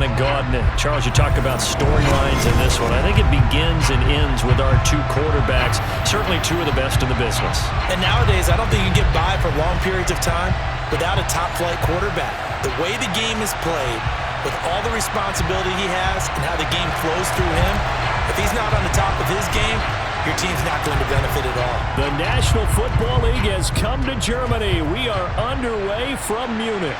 kind of gone. Charles, you talked about storylines in this one. I think it begins and ends with our two quarterbacks, certainly two of the best in the business. And nowadays, I don't think you can get by for long periods of time without a top-flight quarterback. The way the game is played, with all the responsibility he has and how the game flows through him, if he's not on the top of his game, your team's not going to benefit at all. The National Football League has come to Germany. We are underway from Munich.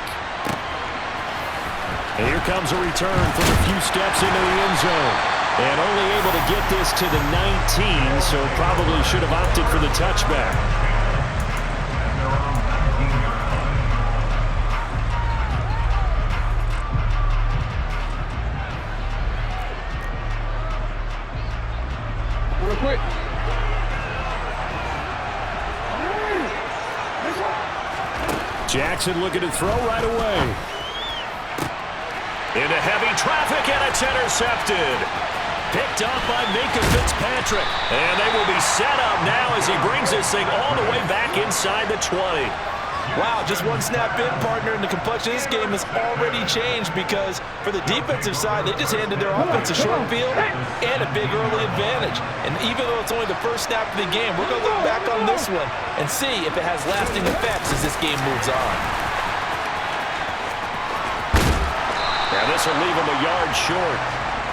And here comes a return from a few steps into the end zone. And only able to get this to the 19, so probably should have opted for the touchback. Real quick. Jackson looking to throw right away. Into heavy traffic, and it's intercepted. Picked off by Minkah Fitzpatrick. And they will be set up now as he brings this thing all the way back inside the 20. Wow, just one snap in, partner, and the complexion of this game has already changed because for the defensive side, they just handed their offense a short field and a big early advantage. And even though it's only the first snap of the game, we're going to look back on this one and see if it has lasting effects as this game moves on. Now this will leave him a yard short.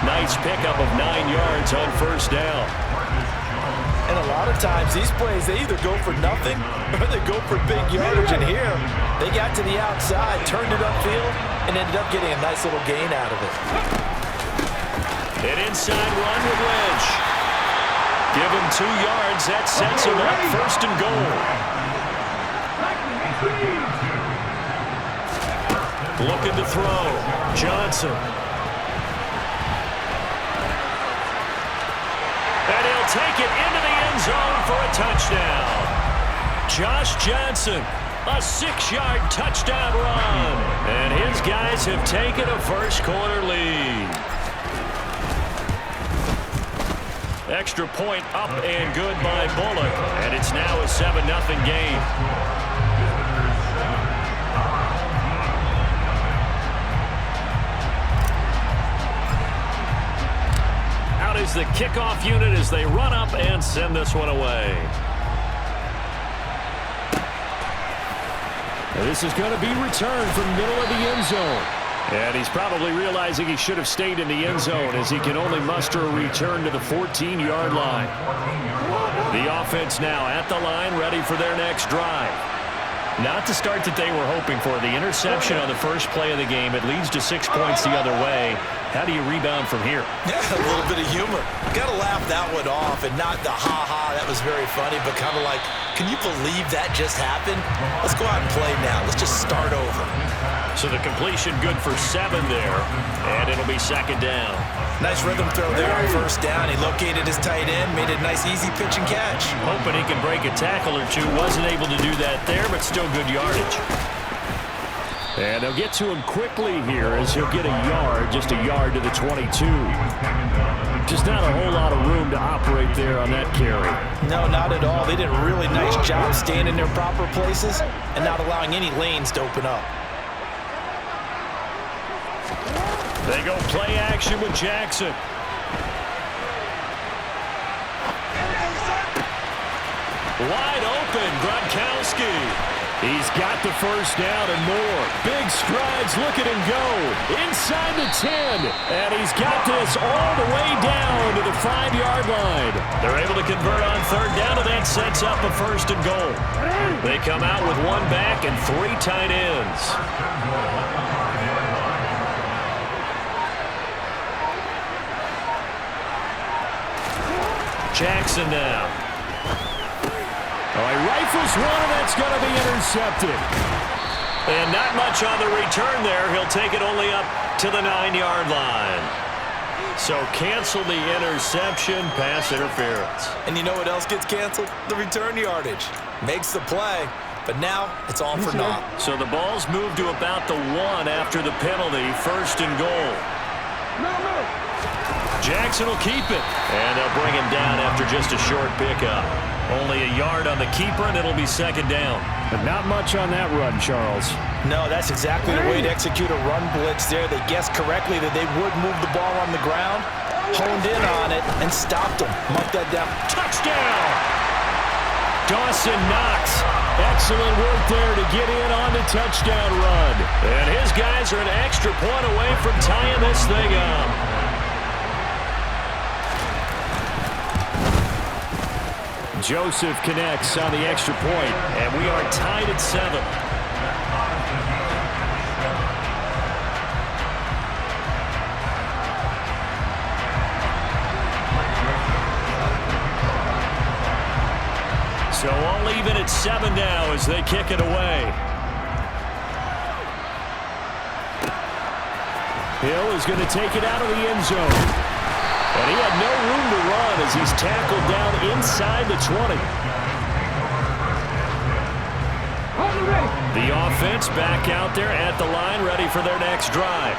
Nice pickup of 9 yards on first down. And a lot of times these plays, they either go for nothing or they go for big yardage. And here, they got to the outside, turned it upfield, and ended up getting a nice little gain out of it. An inside run with Lynch. Give him 2 yards. That sets him up first and goal. Looking to throw. Johnson. And he'll take it into the end zone for a touchdown. Josh Johnson, a 6-yard touchdown run. And his guys have taken a first-quarter lead. Extra point up and good by Bullock. And it's now a 7-0 game. Is the kickoff unit as they run up and send this one away. And this is going to be returned from middle of the end zone. And he's probably realizing he should have stayed in the end zone as he can only muster a return to the 14-yard line. The offense now at the line, ready for their next drive. Not the start that they were hoping for. The interception on the first play of the game. It leads to 6 points the other way. How do you rebound from here? Yeah, a little bit of humor. Got to laugh that one off and not the ha-ha, that was very funny, but kind of like, can you believe that just happened? Let's go out and play now. Let's just start over. So the completion good for 7 there, and it'll be second down. Nice rhythm throw there on first down. He located his tight end, made a nice easy pitch and catch. Hoping he can break a tackle or two. Wasn't able to do that there, but still good yardage. And they'll get to him quickly here as he'll get a yard, just a yard to the 22. Just not a whole lot of room to operate there on that carry. No, not at all. They did a really nice job staying in their proper places and not allowing any lanes to open up. They go play action with Jackson. Wide open, Gronkowski. He's got the first down and more. Big strides, look at him go. Inside the 10. And he's got this all the way down to the 5-yard line. They're able to convert on third down, and that sets up a first and goal. They come out with 1 back and 3 tight ends. Jackson now. Oh, he rifles one, and that's going to be intercepted. And not much on the return there. He'll take it only up to the 9-yard line. So cancel the interception, pass interference. And you know what else gets canceled? The return yardage. Makes the play, but now it's all for naught. So the ball's moved to about the 1 after the penalty, first and goal. Jackson will keep it, and they'll bring him down after just a short pickup. Only a yard on the keeper, and it'll be second down. But not much on that run, Charles. No, that's exactly the way to execute a run blitz there. They guessed correctly that they would move the ball on the ground, honed in on it, and stopped them. Mark that down. Touchdown! Dawson Knox. Excellent work there to get in on the touchdown run. And his guys are an extra point away from tying this thing up. Joseph connects on the extra point, and we are tied at 7. So all even at 7 now as they kick it away. Hill is going to take it out of the end zone. And he had no room to run as he's tackled down inside the 20. The offense back out there at the line, ready for their next drive.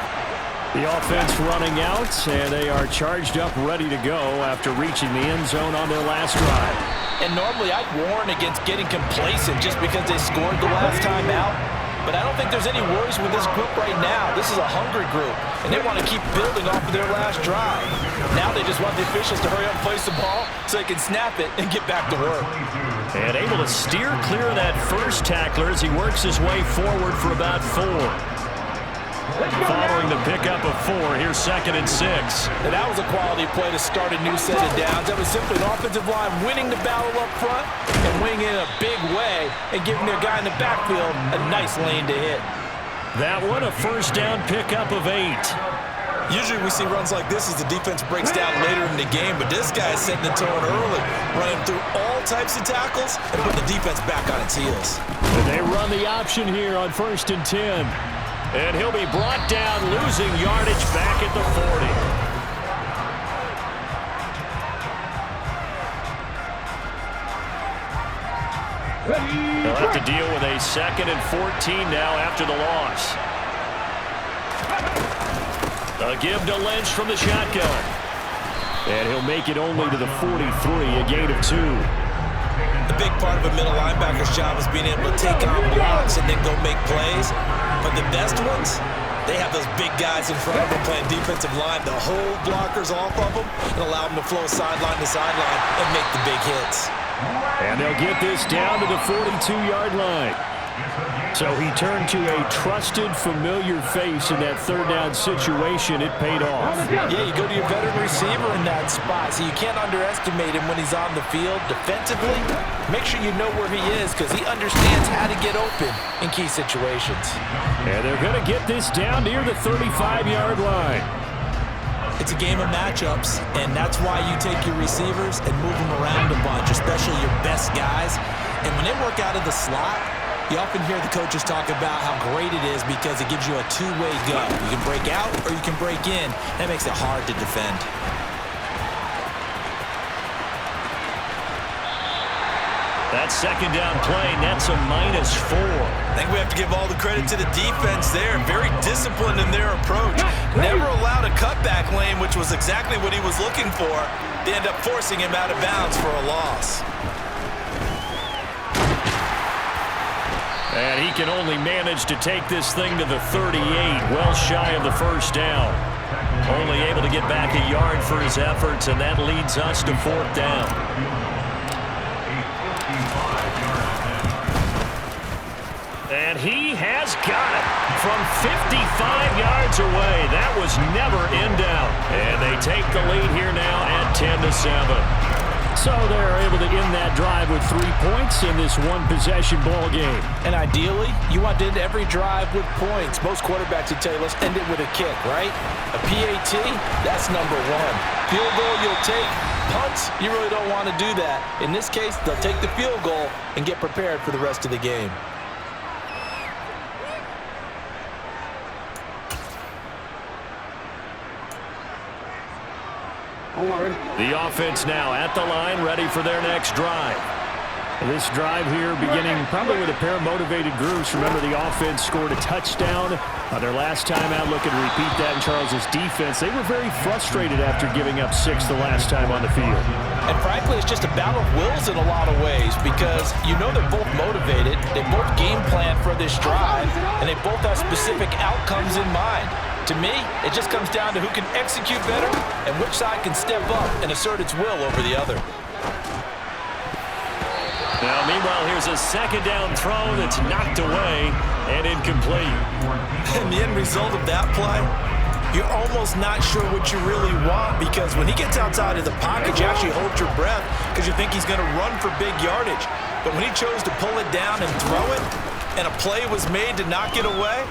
The offense running out, and they are charged up, ready to go after reaching the end zone on their last drive. And normally I'd warn against getting complacent just because they scored the last time out. But I don't think there's any worries with this group right now. This is a hungry group, and they want to keep building off of their last drive. Now they just want the officials to hurry up and place the ball so they can snap it and get back to work. And able to steer clear of that first tackler as he works his way forward for about 4. Following the pickup of 4, here's 2nd and 6. And that was a quality play to start a new set of downs. That was simply an offensive line winning the battle up front and winning in a big way and giving their guy in the backfield a nice lane to hit. That one, a first down pickup of 8. Usually we see runs like this as the defense breaks down later in the game, but this guy is setting the tone early, running through all types of tackles and putting the defense back on its heels. And they run the option here on 1st and 10. And he'll be brought down, losing yardage back at the 40. They'll have to deal with a 2nd and 14 now after the loss. A give to Lynch from the shotgun. And he'll make it only to the 43, a gain of 2. The big part of a middle linebacker's job is being able to take on blocks and then go make plays. But the best ones, they have those big guys in front of them playing defensive line to hold blockers off of them and allow them to flow sideline to sideline and make the big hits. And they'll get this down to the 42-yard line. So he turned to a trusted, familiar face in that 3rd down situation. It paid off. Yeah, you go to your veteran receiver in that spot, so you can't underestimate him when he's on the field. Defensively, make sure you know where he is because he understands how to get open in key situations. And they're going to get this down near the 35-yard line. It's a game of matchups, and that's why you take your receivers and move them around a bunch, especially your best guys. And when they work out of the slot, you often hear the coaches talk about how great it is because it gives you a two-way go. You can break out or you can break in. That makes it hard to defend. That 2nd down play nets a -4. I think we have to give all the credit to the defense there. Very disciplined in their approach. Never allowed a cutback lane, which was exactly what he was looking for. They end up forcing him out of bounds for a loss. And he can only manage to take this thing to the 38, well shy of the first down. Only able to get back a yard for his efforts, and that leads us to 4th down. And he has got it from 55 yards away. That was never in doubt. And they take the lead here now at 10-7. So they're able to end that drive with 3 points in this one-possession ball game. And ideally, you want to end every drive with points. Most quarterbacks would tell you, let's end it with a kick, right? A PAT, that's number 1. Field goal, you'll take. Punts, you really don't want to do that. In this case, they'll take the field goal and get prepared for the rest of the game. The offense now at the line, ready for their next drive. This drive here beginning probably with a pair of motivated groups. Remember, the offense scored a touchdown their last time out, looking to repeat that in Charles's defense. They were very frustrated after giving up 6 the last time on the field. And frankly, it's just a battle of wills in a lot of ways because you know they're both motivated, they both game plan for this drive, and they both have specific outcomes in mind. To me, it just comes down to who can execute better and which side can step up and assert its will over the other. Now, meanwhile, here's a second down throw that's knocked away and incomplete. And the end result of that play, you're almost not sure what you really want because when he gets outside of the pocket, you actually hold your breath because you think he's going to run for big yardage. But when he chose to pull it down and throw it, and a play was made to knock it away,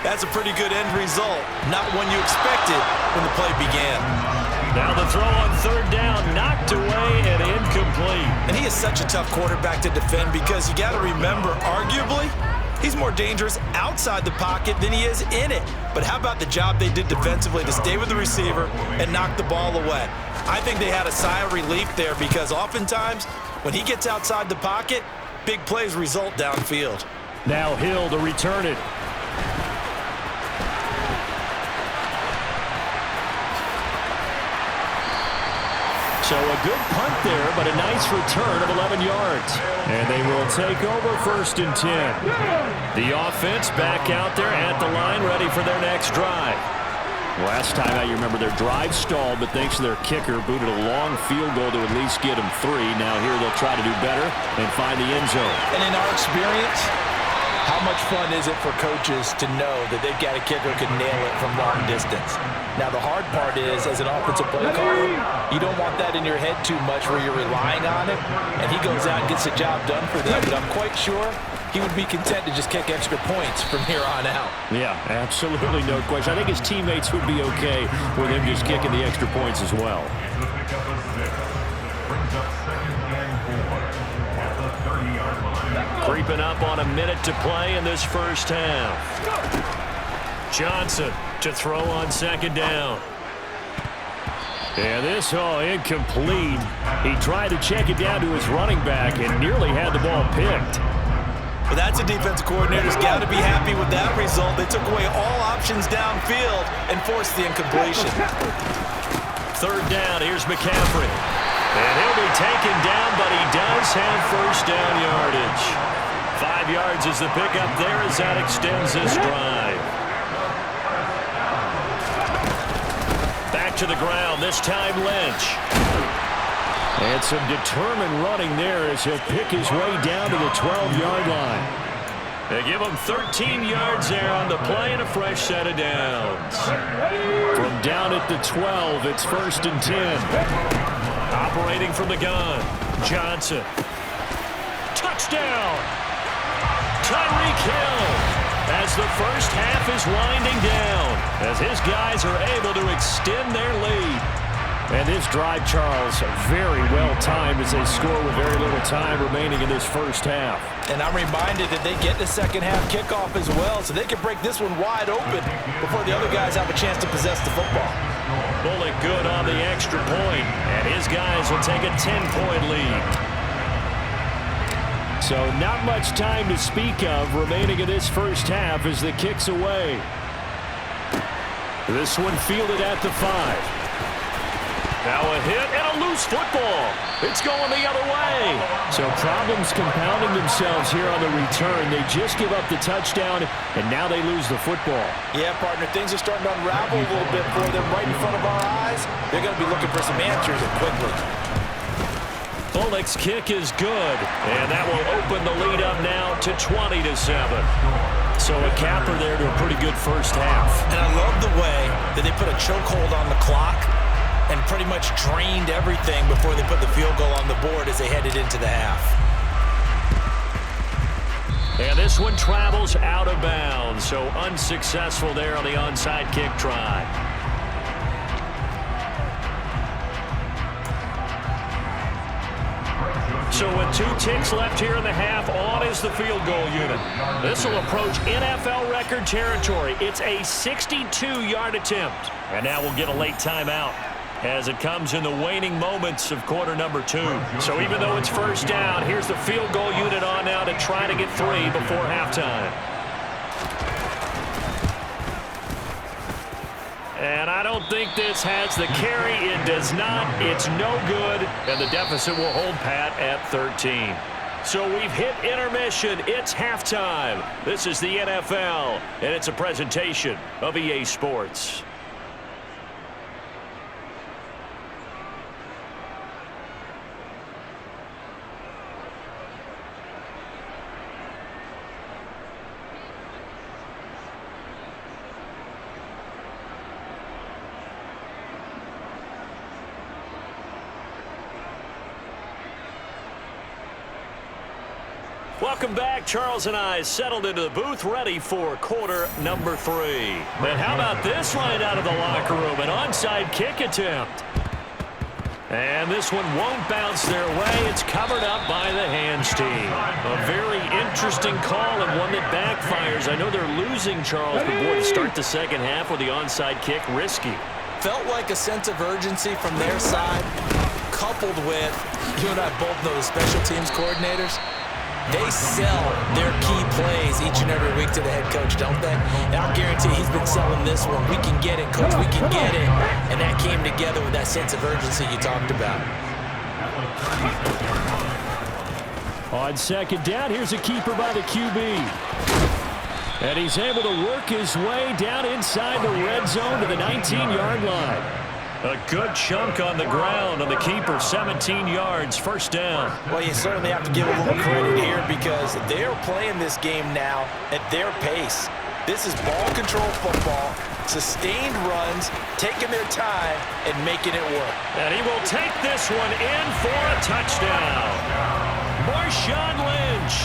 that's a pretty good end result, not one you expected when the play began. Now the throw on third down, knocked away and incomplete. And he is such a tough quarterback to defend because you got to remember, arguably, he's more dangerous outside the pocket than he is in it. But how about the job they did defensively to stay with the receiver and knock the ball away? I think they had a sigh of relief there because oftentimes when he gets outside the pocket, big plays result downfield. Now Hill to return it. So a good punt there, but a nice return of 11 yards. And they will take over 1st and 10. The offense back out there at the line, ready for their next drive. Last time out, you remember their drive stalled, but thanks to their kicker, booted a long field goal to at least get them 3. Now here they'll try to do better and find the end zone. And in our experience, how much fun is it for coaches to know that they've got a kicker who can nail it from long distance? Now, the hard part is, as an offensive play caller, you don't want that in your head too much where you're relying on it, and he goes out and gets the job done for them. But I'm quite sure he would be content to just kick extra points from here on out. Yeah, absolutely no question. I think his teammates would be okay with him just kicking the extra points as well. Creeping up on a minute to play in this first half. Johnson to throw on second down. And this, incomplete. He tried to check it down to his running back and nearly had the ball picked. But that's a defensive coordinator's got to be happy with that result. They took away all options downfield and forced the incompletion. Third down, here's McCaffrey. And he'll be taken down, but he does have first down yardage. 5 yards is the pickup there as that extends this drive. Back to the ground, this time Lynch. And some determined running there as he'll pick his way down to the 12-yard line. They give him 13 yards there on the play and a fresh set of downs. From down at the 12, it's 1st and 10. Operating from the gun, Johnson. Touchdown! Tyreek Hill as the first half is winding down as his guys are able to extend their lead. And this drive, Charles, very well timed as they score with very little time remaining in this first half. And I'm reminded that they get the second half kickoff as well, so they can break this one wide open before the other guys have a chance to possess the football. Bullock good on the extra point, and his guys will take a 10-point lead. So not much time to speak of remaining in this first half as the kick's away. This one fielded at the 5. Now a hit and a loose football. It's going the other way. So problems compounding themselves here on the return. They just give up the touchdown, and now they lose the football. Yeah, partner, things are starting to unravel a little bit for them right in front of our eyes. They're going to be looking for some answers quickly. Bullock's kick is good, and that will open the lead up now to 20-7. So a capper there to a pretty good first half. And I love the way that they put a chokehold on the clock and pretty much drained everything before they put the field goal on the board as they headed into the half. And this one travels out of bounds, so unsuccessful there on the onside kick try. So with 2 ticks left here in the half, on is the field goal unit. This will approach NFL record territory. It's a 62-yard attempt. And now we'll get a late timeout. as it comes in the waning moments of quarter number 2. So even though it's first down, here's the field goal unit on now to try to get 3 before halftime. And I don't think this has the carry. It does not. It's no good. And the deficit will hold pat at 13. So we've hit intermission. It's halftime. This is the NFL, and it's a presentation of EA Sports. Welcome back. Charles and I settled into the booth, ready for quarter number 3. And how about this line out of the locker room? An onside kick attempt. And this one won't bounce their way. It's covered up by the hands team. A very interesting call and one that backfires. I know they're losing, Charles, but boy, to start the second half with the onside kick, risky. Felt like a sense of urgency from their side, coupled with, you and I both know the special teams coordinators. They sell their key plays each and every week to the head coach, don't they? And I'll guarantee he's been selling this one. We can get it, coach. We can get it. And that came together with that sense of urgency you talked about. On second down, here's a keeper by the QB. And he's able to work his way down inside the red zone to the 19-yard line. A good chunk on the ground on the keeper, 17 yards, first down. Well, you certainly have to give a little credit here because they're playing this game now at their pace. This is ball control football, sustained runs, taking their time, and making it work. And he will take this one in for a touchdown. Marshawn Lynch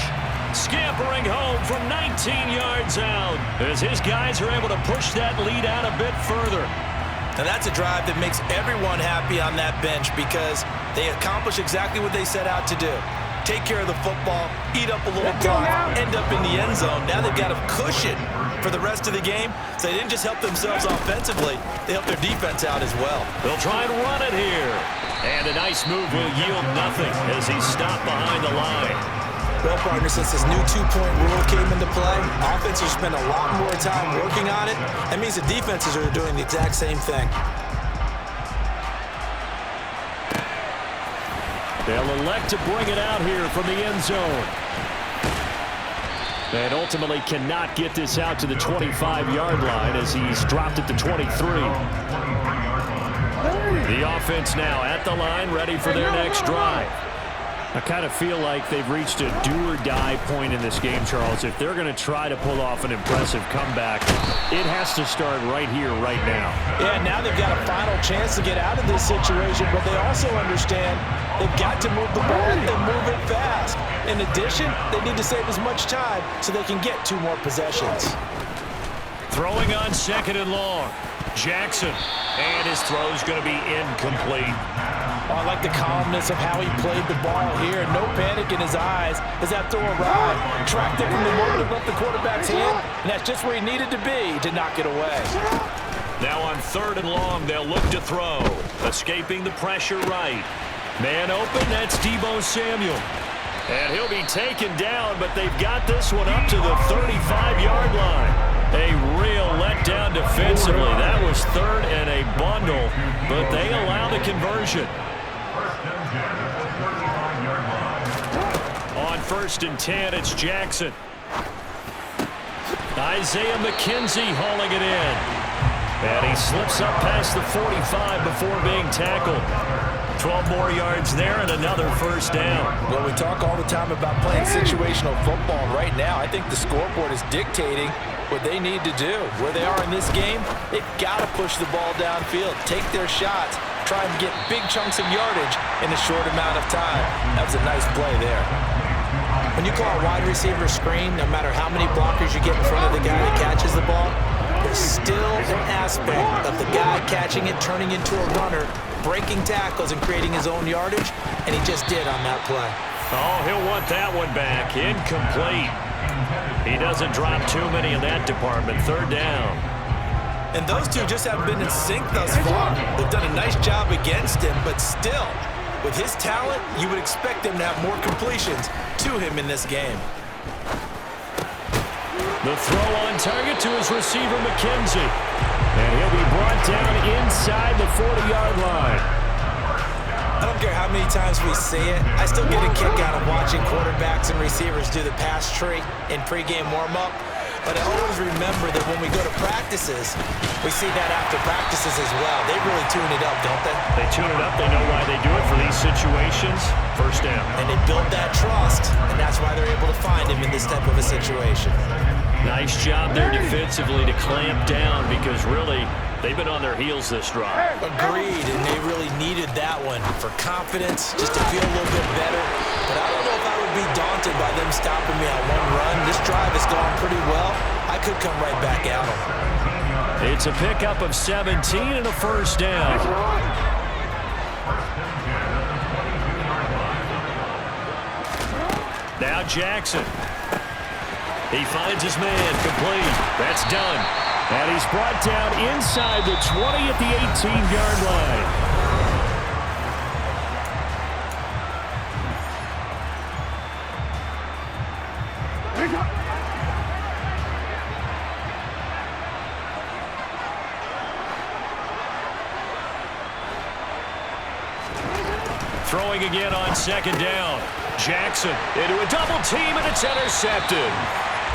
scampering home from 19 yards out as his guys are able to push that lead out a bit further. And that's a drive that makes everyone happy on that bench because they accomplish exactly what they set out to do. Take care of the football, eat up a little clock, end up in the end zone. Now they've got a cushion for the rest of the game. So they didn't just help themselves offensively, they helped their defense out as well. They'll try and run it here. And a nice move will yield nothing as he's stopped behind the line. Well, partner, since this new two-point rule came into play, offenses spend a lot more time working on it. That means the defenses are doing the exact same thing. They'll elect to bring it out here from the end zone. And ultimately cannot get this out to the 25-yard line as he's dropped it to 23. The offense now at the line, ready for their next drive. I kind of feel like they've reached a do-or-die point in this game, Charles. If they're going to try to pull off an impressive comeback, it has to start right here, right now. Yeah, now they've got a final chance to get out of this situation, but they also understand they've got to move the ball and move it fast. In addition, they need to save as much time so they can get 2 more possessions. Throwing on second and long. Jackson, and his throw's going to be incomplete. Oh, I like the calmness of how he played the ball here. No panic in his eyes as that throw arrived. Tracked it from the moment it left the quarterback's hand, and that's just where he needed to be to knock it away. Now on third and long, they'll look to throw. Escaping the pressure right. Man open, that's Deebo Samuel. And he'll be taken down, but they've got this one up to the 35-yard line. A real letdown defensively. That was third and a bundle, but they allow the conversion. On first and 10, it's Jackson. Isaiah McKenzie hauling it in. And he slips up past the 45 before being tackled. 12 more yards there and another first down. Well, we talk all the time about playing situational football. Right now, I think the scoreboard is dictating what they need to do. Where they are in this game, they've got to push the ball downfield, take their shots, try and get big chunks of yardage in a short amount of time. That was a nice play there. When you call a wide receiver screen, no matter how many blockers you get in front of the guy that catches the ball, there's still an aspect of the guy catching it, turning into a runner, breaking tackles and creating his own yardage, and he just did on that play. Oh, he'll want that one back. Incomplete. He doesn't drop too many in that department. Third down. And those two just haven't been in sync thus far. They've done a nice job against him, but still, with his talent, you would expect him to have more completions to him in this game. The throw on target to his receiver, McKenzie. And he'll be brought down inside the 40-yard line. I don't care how many times we see it. I still get a kick out of watching quarterbacks and receivers do the pass tree in pregame warm-up. But I always remember that when we go to practices, we see that after practices as well. They really tune it up, don't they? They tune it up. They know why they do it for these situations. First down. And they build that trust, and that's why they're able to find him in this type of a situation. Nice job there defensively to clamp down because really they've been on their heels this drive. Agreed, and they really needed that one for confidence, just to feel a little bit better. But I don't know if I would be daunted by them stopping me on one run. This drive has gone pretty well. I could come right back at them. It's a pickup of 17 and a first down. Now Jackson. He finds his man, complete. That's done. And he's brought down inside the 20 at the 18-yard line. Throwing again on second down. Jackson into a double team, and it's intercepted.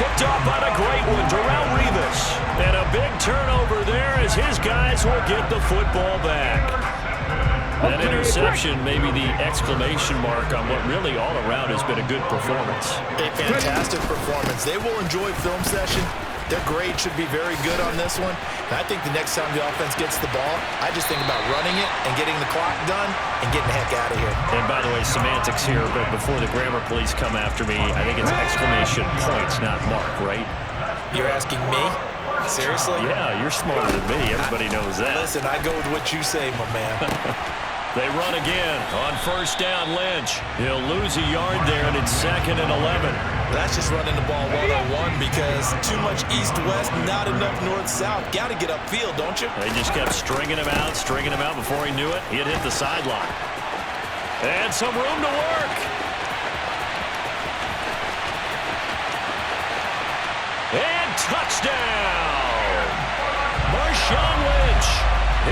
Picked off on a great one, Darrelle Revis. And a big turnover there as his guys will get the football back. That interception may be the exclamation mark on what really all around has been a good performance. A fantastic performance. They will enjoy film session. Their grade should be very good on this one. And I think the next time the offense gets the ball, I just think about running it and getting the clock done and getting the heck out of here. And by the way, semantics here, but before the grammar police come after me, I think it's exclamation points, not mark, right? You're asking me? Seriously? Yeah, you're smarter than me. Everybody knows that. Listen, I go with what you say, my man. They run again on first down. Lynch. He'll lose a yard there, and it's 2nd and 11. That's just running the ball 1-on-1 because too much east-west, not enough north-south. Got to get upfield, don't you? They just kept stringing him out before he knew it. He had hit the sideline. And some room to work. And touchdown! Marshawn Lynch.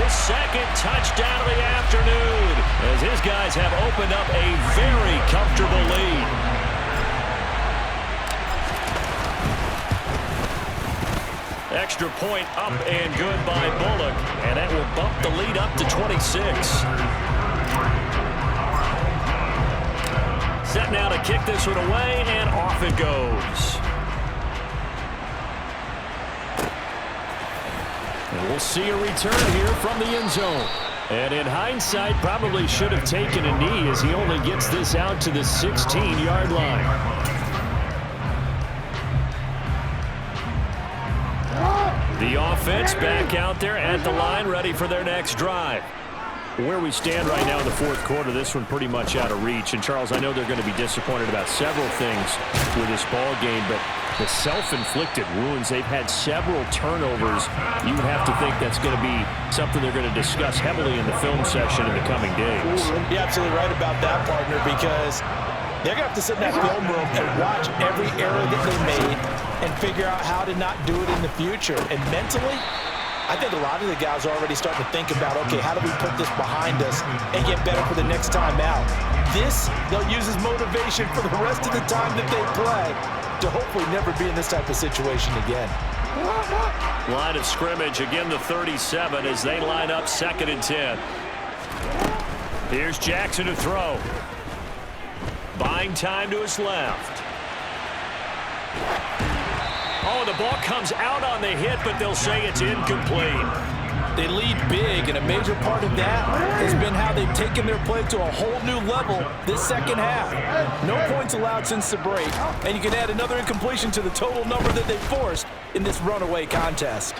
His second touchdown of the afternoon as his guys have opened up a very comfortable lead. Extra point up and good by Bullock, and that will bump the lead up to 26. Set now to kick this one away, and off it goes. And we'll see a return here from the end zone. And in hindsight, probably should have taken a knee as he only gets this out to the 16-yard line. The offense back out there at the line, ready for their next drive. Where we stand right now in the fourth quarter, this one pretty much out of reach. And, Charles, I know they're going to be disappointed about several things with this ball game, but the self-inflicted wounds, they've had several turnovers. You have to think that's going to be something they're going to discuss heavily in the film session in the coming days. You're absolutely right about that, partner, because they're going to have to sit in that film room and watch every error that they made and figure out how to not do it in the future. And mentally, I think a lot of the guys are already starting to think about, okay, how do we put this behind us and get better for the next time out? This, they'll use as motivation for the rest of the time that they play to hopefully never be in this type of situation again. Line of scrimmage, again the 37 as they line up 2nd and 10. Here's Jackson to throw. Buying time to his left. Oh, the ball comes out on the hit, but they'll say it's incomplete. They lead big, and a major part of that has been how they've taken their play to a whole new level this second half. No points allowed since the break, and you can add another incompletion to the total number that they forced in this runaway contest.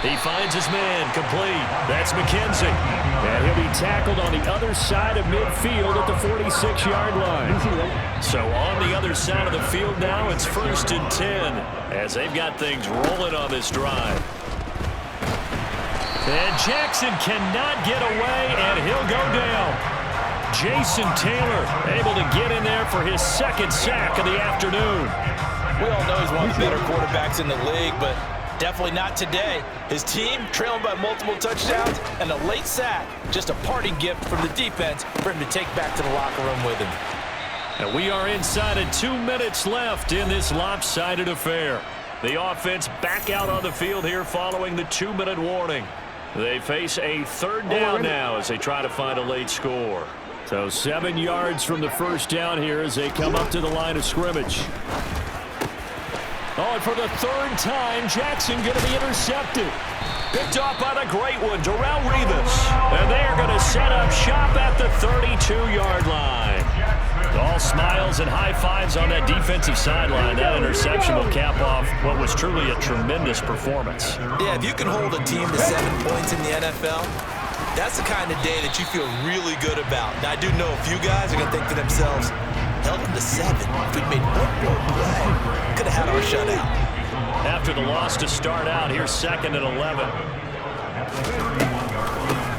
He finds his man, complete. That's McKenzie. And he'll be tackled on the other side of midfield at the 46-yard line. So on the other side of the field now, it's 1st and 10 as they've got things rolling on this drive. And Jackson cannot get away, and he'll go down. Jason Taylor able to get in there for his second sack of the afternoon. We all know he's one of the better quarterbacks in the league, but definitely not today. His team trailing by multiple touchdowns and a late sack. Just a parting gift from the defense for him to take back to the locker room with him. And we are inside of 2 minutes left in this lopsided affair. The offense back out on the field here following the 2-minute warning. They face a third down now as they try to find a late score. So 7 yards from the first down here as they come up to the line of scrimmage. Oh, and for the third time, Jackson going to be intercepted. Picked off by the great one, Darrelle Revis. And they are going to set up shop at the 32-yard line. All smiles and high fives on that defensive sideline. That interception will cap off what was truly a tremendous performance. Yeah, if you can hold a team to 7 points in the NFL, that's the kind of day that you feel really good about. Now, I do know a few guys are going to think to themselves, held them to 7. If we'd made one more play, could have had our shutout. After the loss to start out, here's 2nd and 11.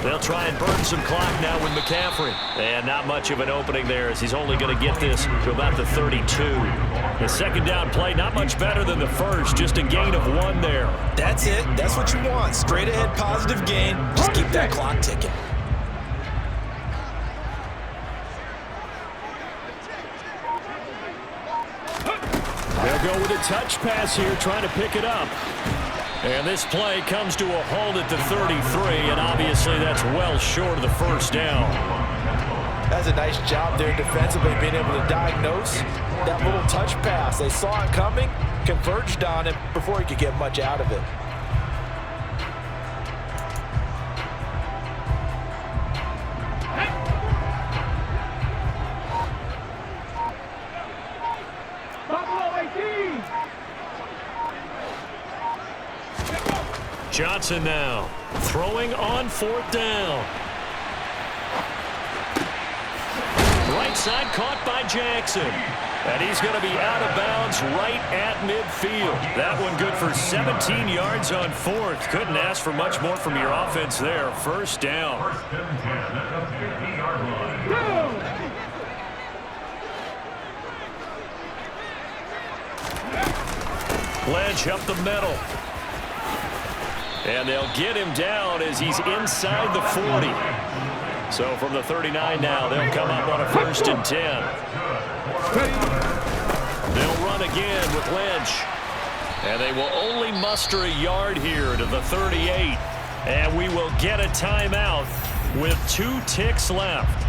They'll try and burn some clock now with McCaffrey. And not much of an opening there as he's only going to get this to about the 32. The second down play, not much better than the first, just a gain of 1 there. That's it. That's what you want. Straight ahead positive gain. Just keep that clock ticking. They'll go with a touch pass here, trying to pick it up. And this play comes to a halt at the 33, and obviously that's well short of the first down. That's a nice job there defensively, being able to diagnose that little touch pass. They saw it coming, converged on it before he could get much out of it. Johnson now throwing on 4th down. Right side caught by Jackson. And he's going to be out of bounds right at midfield. That one good for 17 yards on 4th. Couldn't ask for much more from your offense there. First down. Ledge up the middle. And they'll get him down as he's inside the 40. So from the 39 now, they'll come up on a 1st and 10. They'll run again with Lynch. And they will only muster a yard here to the 38. And we will get a timeout with 2 ticks left.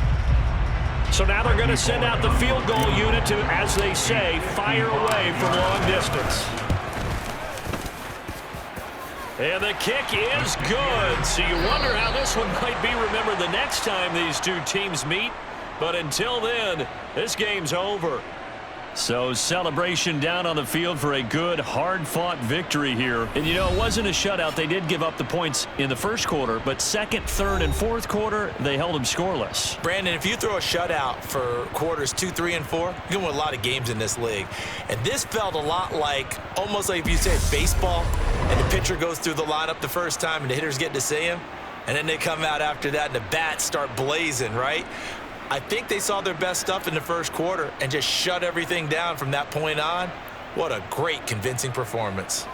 So now they're going to send out the field goal unit to, as they say, fire away from long distance. And the kick is good. So you wonder how this one might be remembered the next time these two teams meet. But until then, this game's over. So celebration down on the field for a good, hard-fought victory here. And, you know, it wasn't a shutout. They did give up the points in the first quarter, but second, third, and fourth quarter, they held them scoreless. Brandon, if you throw a shutout for quarters 2, 3, and 4, you're going to win a lot of games in this league. And this felt a lot like, almost like if you say baseball, and the pitcher goes through the lineup the first time and the hitters get to see him, and then they come out after that and the bats start blazing, right? I think they saw their best stuff in the first quarter and just shut everything down from that point on. What a great, convincing performance.